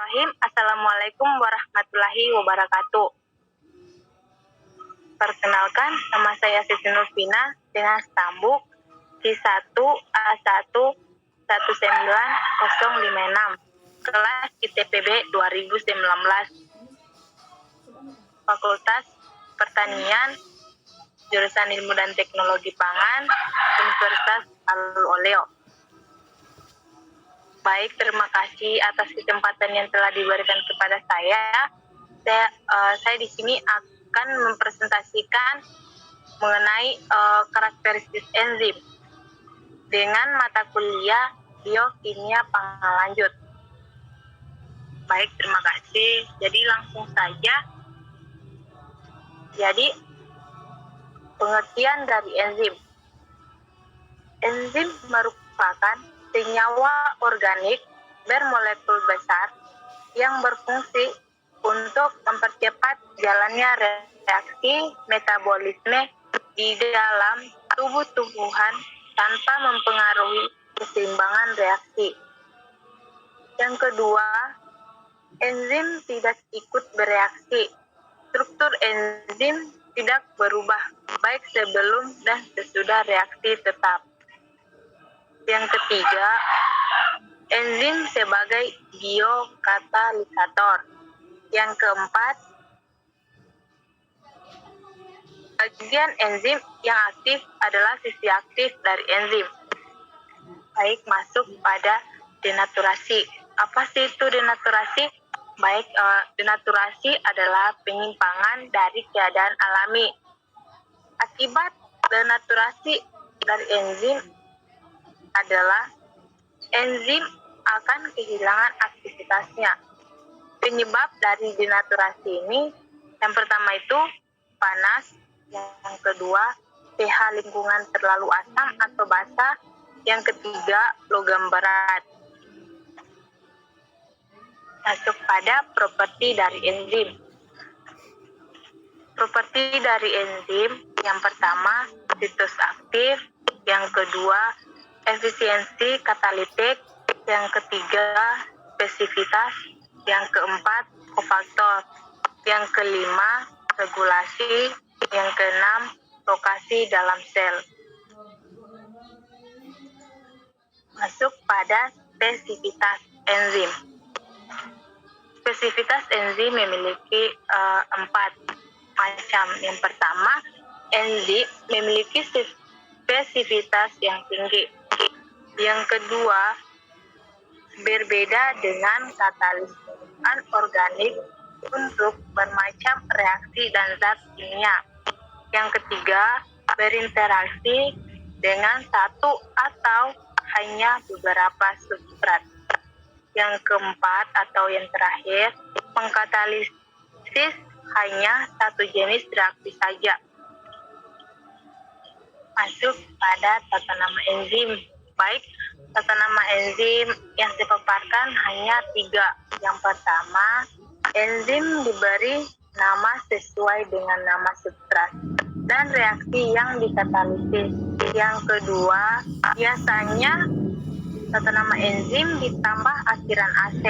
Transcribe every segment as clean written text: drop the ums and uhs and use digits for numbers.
Bismillahirrahmanirrahim. Assalamualaikum warahmatullahi wabarakatuh. Perkenalkan, nama saya Siti Nurvina dengan stambuk C1A119056, kelas ITPB 2019, Fakultas Pertanian, jurusan Ilmu dan Teknologi Pangan, Universitas Alul-Oleo. Baik, terima kasih atas kesempatan yang telah diberikan kepada saya. Saya di sini akan mempresentasikan mengenai karakteristik enzim dengan mata kuliah biokimia pangan lanjut. Baik, terima kasih. Jadi langsung saja. Jadi pengertian dari enzim. Enzim merupakan senyawa organik bermolekul besar yang berfungsi untuk mempercepat jalannya reaksi metabolisme di dalam tubuh-tumbuhan tanpa mempengaruhi keseimbangan reaksi. Yang kedua, enzim tidak ikut bereaksi. Struktur enzim tidak berubah baik sebelum dan sesudah reaksi tetap. Yang ketiga, enzim sebagai biokatalisator. Yang keempat, bagian enzim yang aktif adalah sisi aktif dari enzim. Baik, masuk pada denaturasi. Apa sih itu denaturasi? Baik, denaturasi adalah penyimpangan dari keadaan alami. Akibat denaturasi dari enzim adalah enzim akan kehilangan aktivitasnya. Penyebab dari denaturasi ini, yang pertama itu panas, yang kedua pH lingkungan terlalu asam atau basa, yang ketiga logam berat. Masuk pada properti dari enzim. Properti dari enzim, yang pertama situs aktif, yang kedua efisiensi katalitik, yang ketiga spesifitas, yang keempat kofaktor, yang kelima regulasi, yang keenam lokasi dalam sel. Masuk pada spesifitas enzim. Spesifitas enzim memiliki 4 macam. Yang pertama, enzim memiliki spesifitas yang tinggi. Yang kedua, berbeda dengan katalis anorganik untuk bermacam reaksi dan zat kimia. Yang ketiga, berinteraksi dengan satu atau hanya beberapa substrat. Yang keempat atau yang terakhir, mengkatalisis hanya satu jenis reaksi saja. Masuk pada tata nama enzim. Baik, tata nama enzim yang dipaparkan hanya 3. Yang pertama, enzim diberi nama sesuai dengan nama substrat dan reaksi yang dikatalisis. Yang kedua, biasanya tata nama enzim ditambah akhiran AC.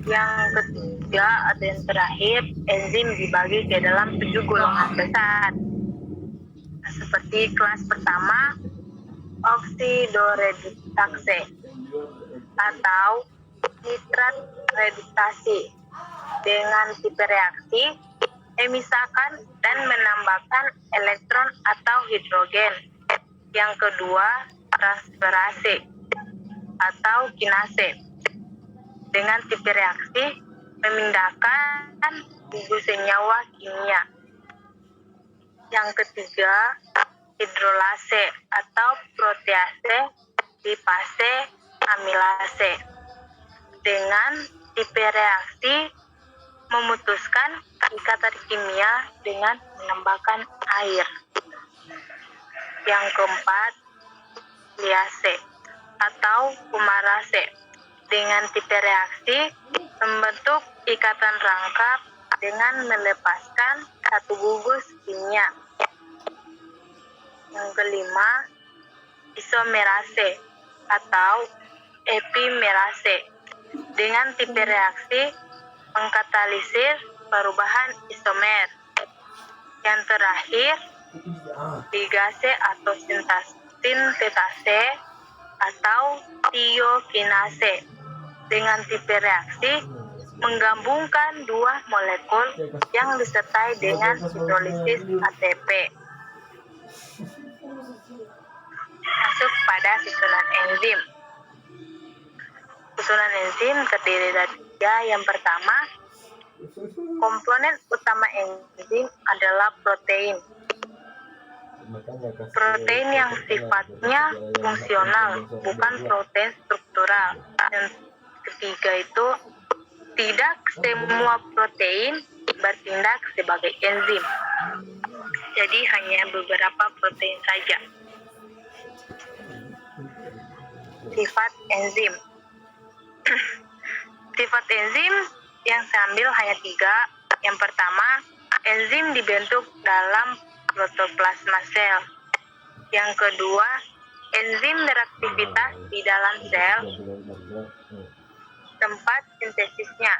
Yang ketiga atau yang terakhir, enzim dibagi ke dalam 7 golongan besar. Nah, seperti kelas pertama, oksidoreduktase atau nitrat reduktasi dengan tipe reaksi memisahkan dan menambahkan elektron atau hidrogen. Yang kedua, transferase atau kinase dengan tipe reaksi memindahkan gugus senyawa kimia. Yang ketiga, hidrolase atau protease lipase amilase dengan tipe reaksi memutuskan ikatan kimia dengan menambahkan air. Yang keempat, liase atau fumarase dengan tipe reaksi membentuk ikatan rangkap dengan melepaskan satu gugus kimia. Yang kelima, isomerase atau epimerase Dengan tipe reaksi mengkatalisir perubahan isomer. Yang terakhir, ligase atau sintetase atau tiokinase. Dengan tipe reaksi menggabungkan dua molekul yang disertai dengan hidrolisis ATP. Masuk pada susunan enzim. Susunan enzim terdiri dari tiga. Yang pertama, komponen utama enzim adalah protein. Protein yang sifatnya fungsional, bukan protein struktural. Yang ketiga itu, tidak semua protein bertindak sebagai enzim. Jadi hanya beberapa protein saja. Sifat enzim. Sifat enzim yang saya ambil hanya tiga. Yang pertama, enzim dibentuk dalam protoplasma sel. Yang kedua, enzim beraktivitas di dalam sel tempat sintesisnya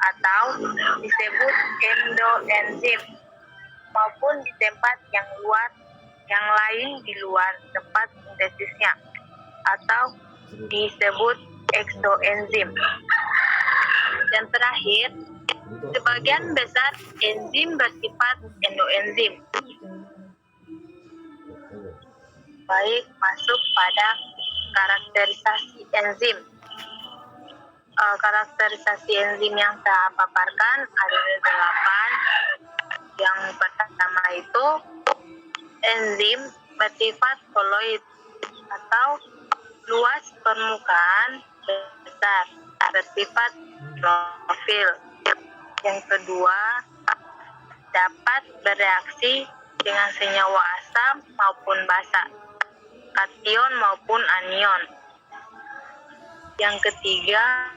atau disebut endoenzim, maupun di tempat yang lain di luar tempat sintesisnya atau disebut eksoenzim. Dan terakhir, sebagian besar enzim bersifat endoenzim. Baik, masuk pada karakterisasi enzim. Karakterisasi enzim yang saya paparkan ada 8. Yang pertama itu, enzim bersifat koloid atau luas permukaan besar, bersifat klorofil. Yang kedua, dapat bereaksi dengan senyawa asam maupun basa, kation maupun anion. Yang ketiga,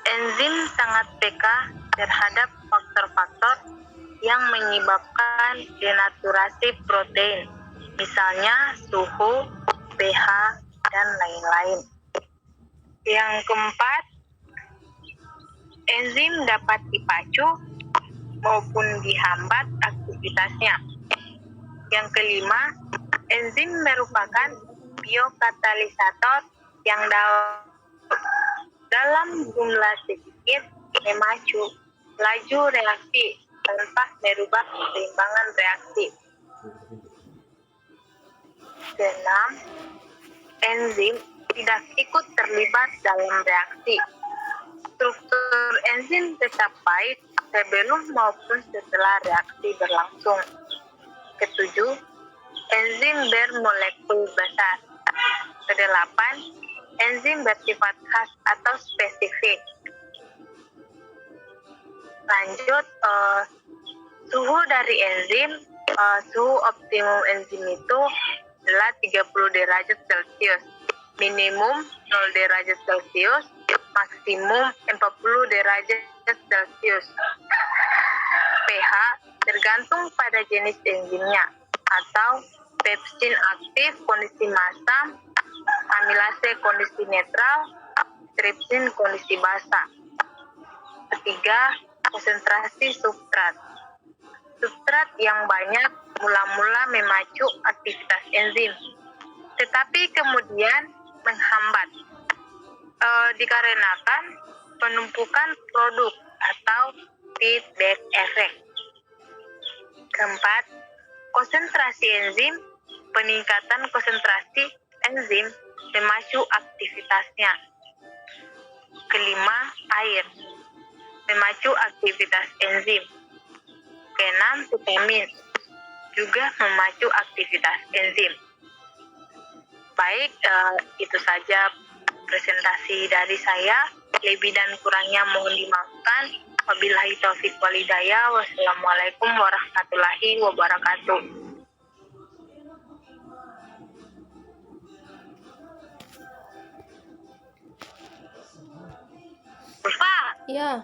enzim sangat peka terhadap faktor-faktor yang menyebabkan denaturasi protein, misalnya suhu, pH, dan lain-lain. Yang keempat, enzim dapat dipacu maupun dihambat aktivitasnya. Yang kelima, enzim merupakan biokatalisator yang dalam jumlah sedikit memacu laju reaksi tanpa merubah keseimbangan reaksi. Keenam, enzim tidak ikut terlibat dalam reaksi. Struktur enzim tetap baik sebelum maupun setelah reaksi berlangsung. Ketujuh, enzim bermolekul besar. Kedelapan, enzim bersifat khas atau spesifik. Lanjut, suhu dari enzim, suhu optimum enzim itu adalah 30 derajat Celcius, minimum 0 derajat Celcius, maksimum 40 derajat Celcius. pH tergantung pada jenis enzimnya, atau pepsin aktif kondisi masam, amilase kondisi netral, tripsin kondisi basa. Ketiga, konsentrasi substrat. Substrat yang banyak mula-mula memacu aktivitas enzim, tetapi kemudian menghambat dikarenakan penumpukan produk atau feedback effect. Keempat, konsentrasi enzim. Peningkatan konsentrasi enzim memacu aktivitasnya. Kelima, air memacu aktivitas enzim. Keenam, vitamin juga memacu aktivitas enzim. Baik, itu saja presentasi dari saya. Lebih dan kurangnya mohon dimaafkan. Wabillahi taufiq wal hidayah. Wassalamualaikum warahmatullahi wabarakatuh. Puspa. Iya.